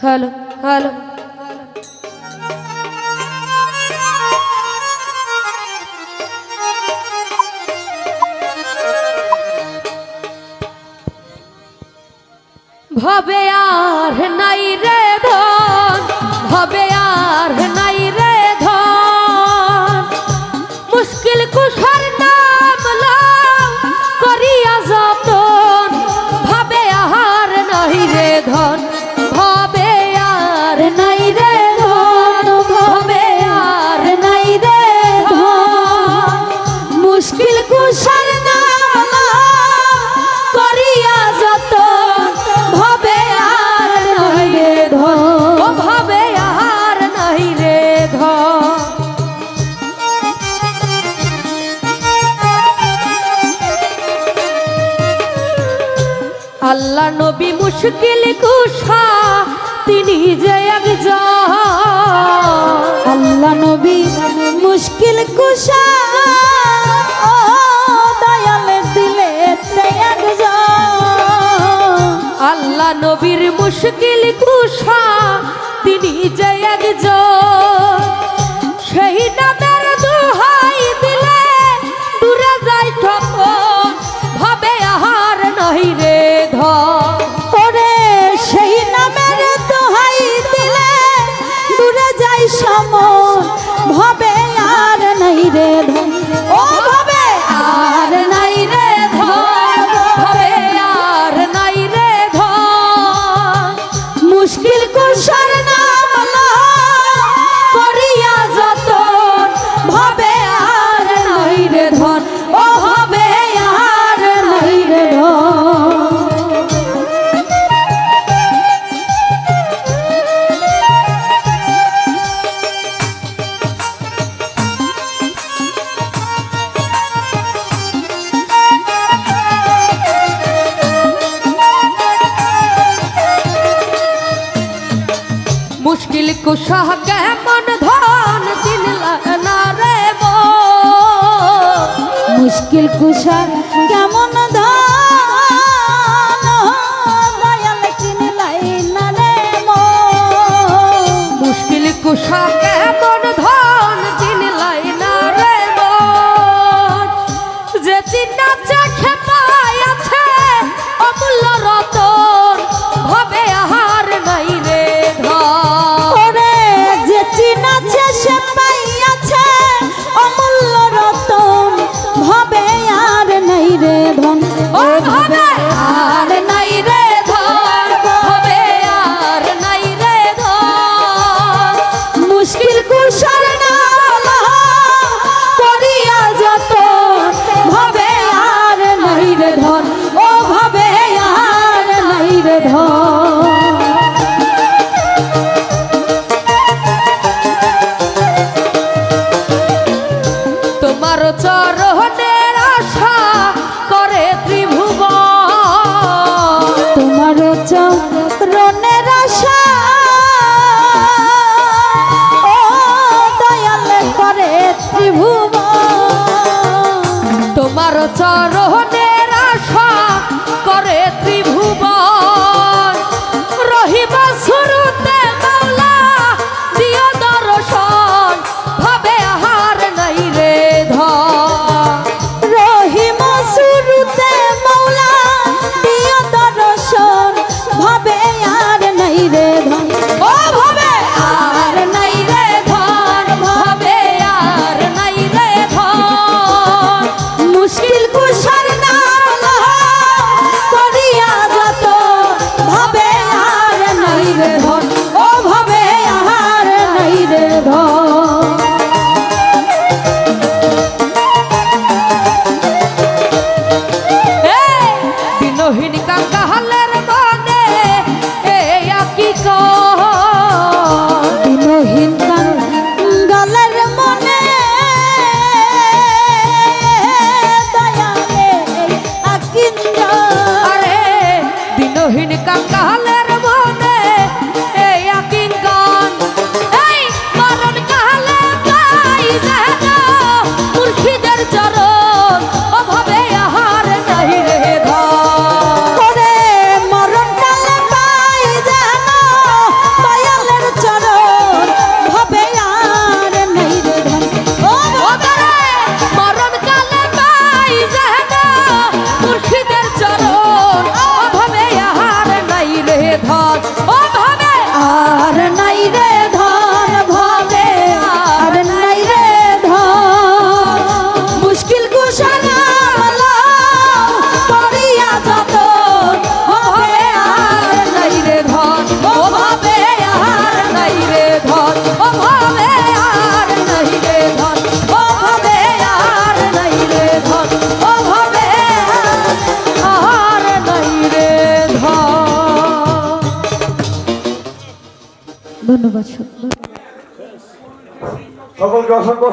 Hello hello ভবে আর নাই রে ধন, ভবে আর নাই রে ধন, মুশকিল কুশার নাম লাম করিয়া যতন, ভবে আর নাই রে ধন, ভবে আর নাই রে ধন, ভবে আর নাই রে ধন, মুশকিল কুশার নাম লাম করিয়া যতন, ভবে আর নাই রে ধন, ও ভবে আর নাই রে ধন। আল্লাহ নবী মুশকিল কুশা তিনি যে একজন, আল্লাহ নবী মুশকিল কুশা ও দয়াল দিলে একজন, আল্লাহ নবীর মুশকিল কুশা তিনি যে একজন, সেই নামের দোহাই দিলে দূরে যায় ঠকন, ভবে আর নাই রে ধন, ওরে সেই নামের দোহাই দিলে দূরে যাই সমন, ভবে আর নাই রে ধন, ও ভবে আর নাই রে ধন, ভবে আর নাই রে ধন, মুশকিল কুশার নাম লয় করিয়া যতন, ভবে আর নাই রে ধন, ও ভবে আর নাই রে ধন। মুশকিল কুশা কেমন ধন চিনলা না রে মো, মুশকিল কুশা কেমন ধন দয়াল চিনলাই না রে মন, মুশকিল কুশা কেমন ধন চিনলাই না রে মো, যে চিন্না চোখে পাইয়াছে অমূল্য রতন, ভবে আর নাই রে ধন, ওরে যে চিনাছে সে পাইয়াছে অমূল্য রতন, ভবে আর নাই রে ধন, ও ভবে আর নাই রে ধন, ভবে আর নাই রে ধন, মুশকিল কুশার নাম করিয়া যতন, ভবে আর নাই রে ধন, ও ভবে আর নাই রে ধন। তোমার চরণের আশা করে ত্রিভুবন, তোমার চরণের আশা ও দয়াল করে ত্রিভুবন, তোমার চরণের আশা করে ত্রিভুবন, রহিবা শুরুতে মাওলা দিও দর্শন, ভবে আর নাই রে ধন, রহিম শুরুতে মাওলা দিও দর্শন, ভবে আর নাই রে ধন, ও ভবে আর নাই রে ধন, ভবে আর নাই রে ধন, মুশকিল কুশার নাম করিয়া যত, ভবে আর নাই রে ধন। বছর। সকলকে অসংখ্য